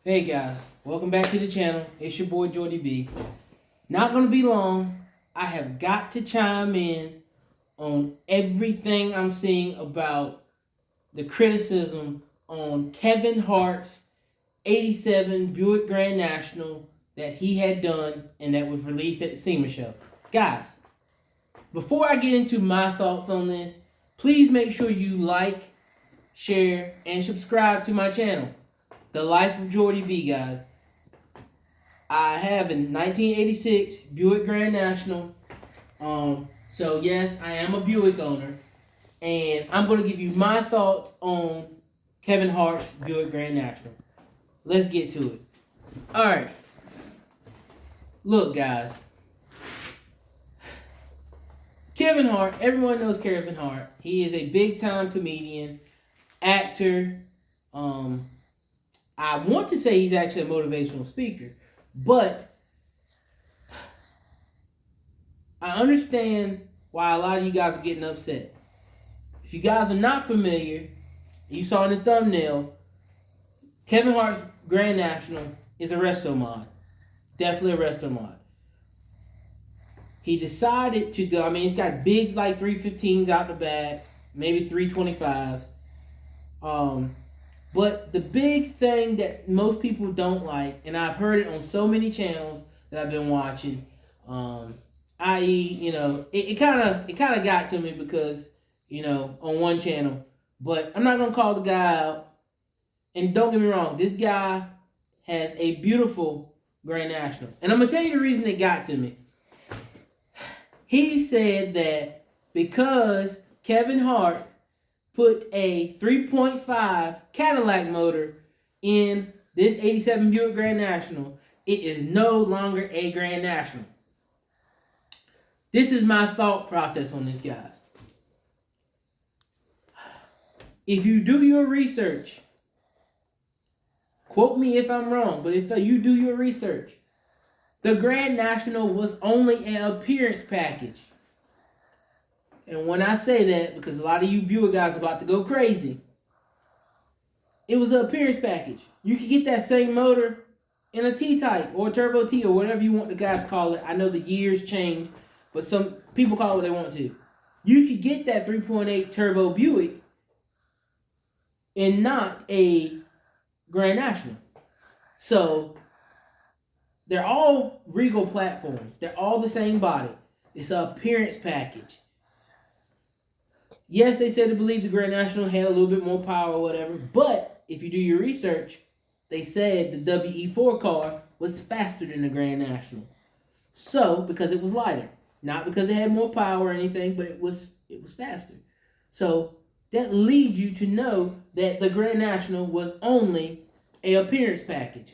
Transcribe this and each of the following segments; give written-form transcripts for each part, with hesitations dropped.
Hey guys, welcome back to the channel. It's your boy Jordie B. Not gonna be long. I have got to chime in on everything I'm seeing about the criticism on Kevin Hart's 87 Buick Grand National that he had done and that was released at the SEMA show. Guys, before I get into my thoughts on this, please make sure you like, share, and subscribe to my channel. The Life of Jordie B, guys. I have a 1986 Buick Grand National. So yes, I am a Buick owner. And I'm going to give you my thoughts on Kevin Hart's Buick Grand National. Let's get to it. Alright. Look, guys. Kevin Hart, everyone knows Kevin Hart. He is a big-time comedian, actor. I want to say he's actually a motivational speaker, but I understand why a lot of you guys are getting upset. If you guys are not familiar, you saw in the thumbnail, Kevin Hart's Grand National is a Restomod. Definitely a Restomod. He decided to go, it's got big like 315s out the back, maybe 325s. But the big thing that most people don't like, and I've heard it on so many channels that I've been watching, i.e., it kind of got to me because, on one channel, but I'm not gonna call the guy out. And don't get me wrong, this guy has a beautiful Grand National, and I'm gonna tell you the reason it got to me. He said that because Kevin Hart put a 3.5 Cadillac motor in this 87 Buick Grand National, it is no longer a Grand National. This is my thought process on this, guys. If you do your research, quote me if I'm wrong, but if you do your research, the Grand National was only an appearance package. And when I say that, because a lot of you Buick guys are about to go crazy, it was an appearance package. You could get that same motor in a T-Type or a Turbo T or whatever you want the guys to call it. I know the years change, but some people call it what they want to. You could get that 3.8 Turbo Buick and not a Grand National. So they're all Regal platforms. They're all the same body. It's an appearance package. Yes, they said they believe the Grand National had a little bit more power or whatever, but if you do your research, they said the WE4 car was faster than the Grand National. So, because it was lighter. Not because it had more power or anything, but it was faster. So, that leads you to know that the Grand National was only an appearance package.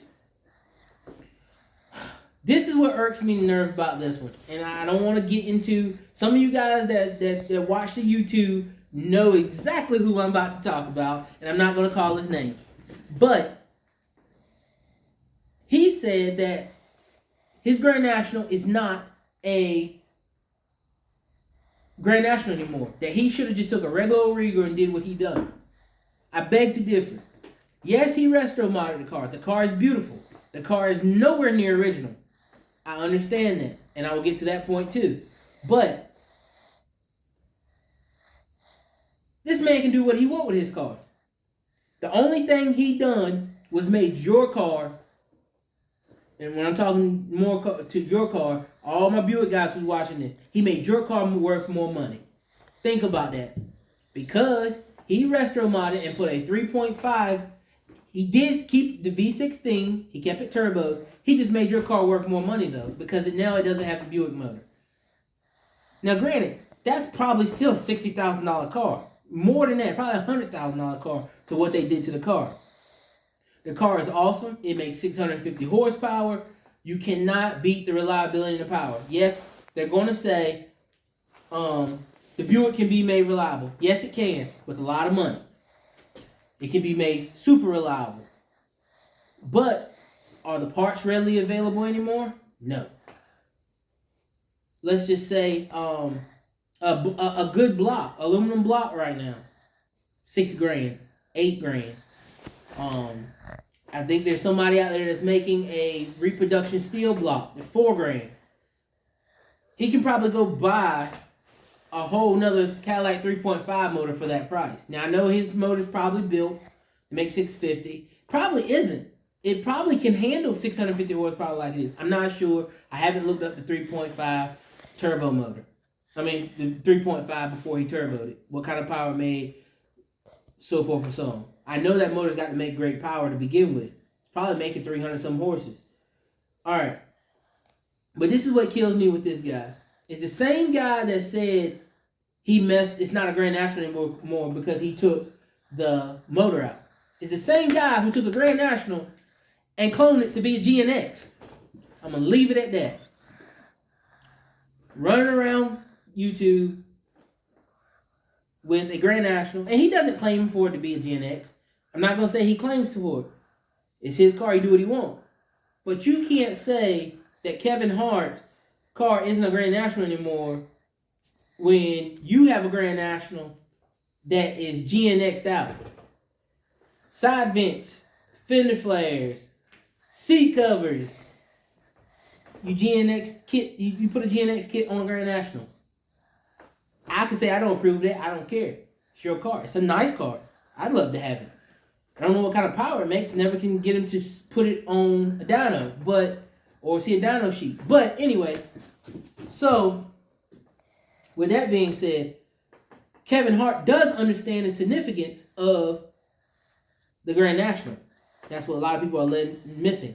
This is what irks me nerve about this one. And I don't want to get into... Some of you guys that watch the YouTube know exactly who I'm about to talk about. And I'm not going to call his name. But he said that his Grand National is not a Grand National anymore. That he should have just took a regular Regal and did what he done. I beg to differ. Yes, he resto-modded the car. The car is beautiful. The car is nowhere near original. I understand that, and I will get to that point too. But this man can do what he want with his car. The only thing he done was made your car, and when I'm talking more to your car, all my Buick guys who's watching this, he made your car worth more money. Think about that. Because he retro-modded and put a 3.5. He did keep the V16. He kept it turbo. He just made your car worth more money, though, because now it doesn't have the Buick motor. Now, granted, that's probably still a $60,000 car. More than that, probably a $100,000 car to what they did to the car. The car is awesome. It makes 650 horsepower. You cannot beat the reliability and the power. Yes, they're going to say the Buick can be made reliable. Yes, it can, with a lot of money. It can be made super reliable. But are the parts readily available anymore? No. Let's just say a good block, aluminum block right now, $6 grand, $8 grand. I think there's somebody out there that's making a reproduction steel block at $4,000. He can probably go buy a whole nother Cadillac 3.5 motor for that price. Now I know his motor's probably built to make 650. Probably isn't. It probably can handle 650 horsepower like it is. I'm not sure. I haven't looked up the 3.5 turbo motor. I mean, the 3.5 before he turboed it. What kind of power it made, so forth and so on. I know that motor's got to make great power to begin with. It's probably making 300 some horses. All right. But this is what kills me with this guy. It's the same guy that said it's not a Grand National anymore because he took the motor out. It's the same guy who took a Grand National and cloned it to be a GNX. I'm going to leave it at that. Running around YouTube with a Grand National, and he doesn't claim for it to be a GNX. I'm not going to say he claims for it. It's his car. He do what he wants. But you can't say that Kevin Hart's car isn't a Grand National anymore when you have a Grand National that is GNX'd out. Side vents, fender flares, seat covers. You GNX kit. You put a GNX kit on a Grand National. I can say I don't approve of that. I don't care. It's your car. It's a nice car. I'd love to have it. I don't know what kind of power it makes. Never can get him to put it on a dyno, or see a dyno sheet. But anyway, so with that being said, Kevin Hart does understand the significance of the Grand National. That's what a lot of people are missing.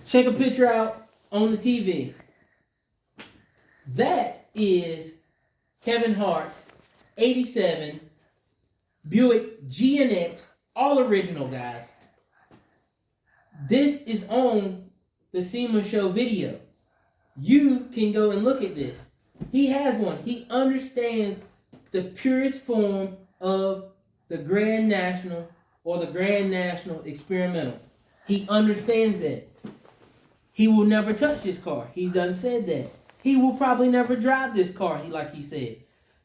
Check a picture out on the TV. That is Kevin Hart's 87 Buick GNX, all original, guys. This is on the SEMA Show video. You can go and look at this. He has one. He understands the purest form of the Grand National or the Grand National Experimental. He understands that. He will never touch this car. He done said that. He will probably never drive this car, like he said.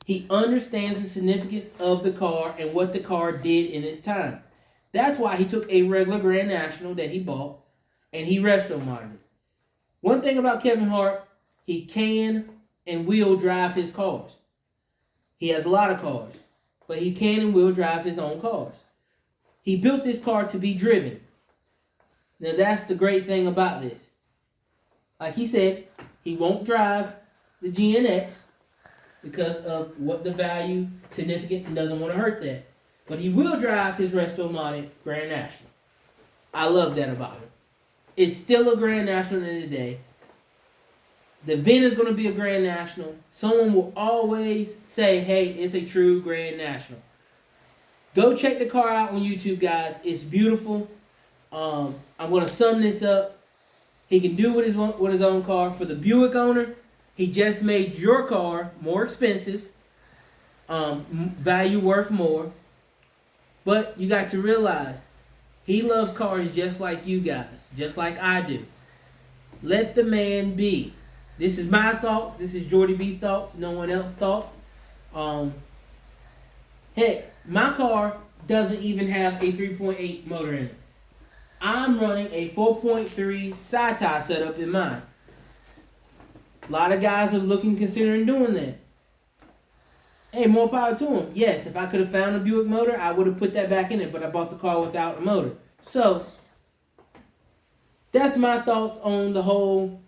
He understands the significance of the car and what the car did in its time. That's why he took a regular Grand National that he bought and he Restomod it. One thing about Kevin Hart, he can and will drive his cars. He has a lot of cars, but he can and will drive his own cars. He built this car to be driven. Now that's the great thing about this. Like he said, he won't drive the GNX because of what the value, significance, and doesn't want to hurt that. But he will drive his Restomod Grand National. I love that about him. It's still a Grand National in the day. The VIN is going to be a Grand National. Someone will always say, hey, it's a true Grand National. Go check the car out on YouTube, guys. It's beautiful. I'm going to sum this up. He can do with his own car. For the Buick owner, he just made your car more expensive. Value worth more. But you got to realize, he loves cars just like you guys. Just like I do. Let the man be. This is my thoughts. This is Jordie B thoughts. No one else's thoughts. Heck, my car doesn't even have a 3.8 motor in it. I'm running a 4.3 side-tie setup in mine. A lot of guys are considering doing that. Hey, more power to them. Yes, if I could have found a Buick motor, I would have put that back in it, but I bought the car without a motor. So, that's my thoughts on the whole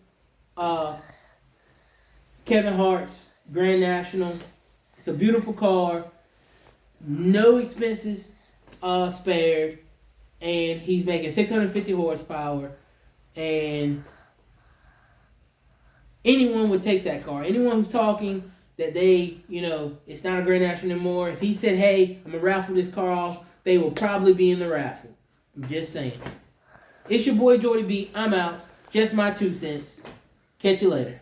Kevin Hart's Grand National. It's a beautiful car. No expenses spared. And he's making 650 horsepower. And anyone would take that car. Anyone who's talking that it's not a Grand National anymore. If he said, hey, I'm going to raffle this car off, they will probably be in the raffle. I'm just saying. It's your boy Jordie B. I'm out. Just my 2 cents. Catch you later.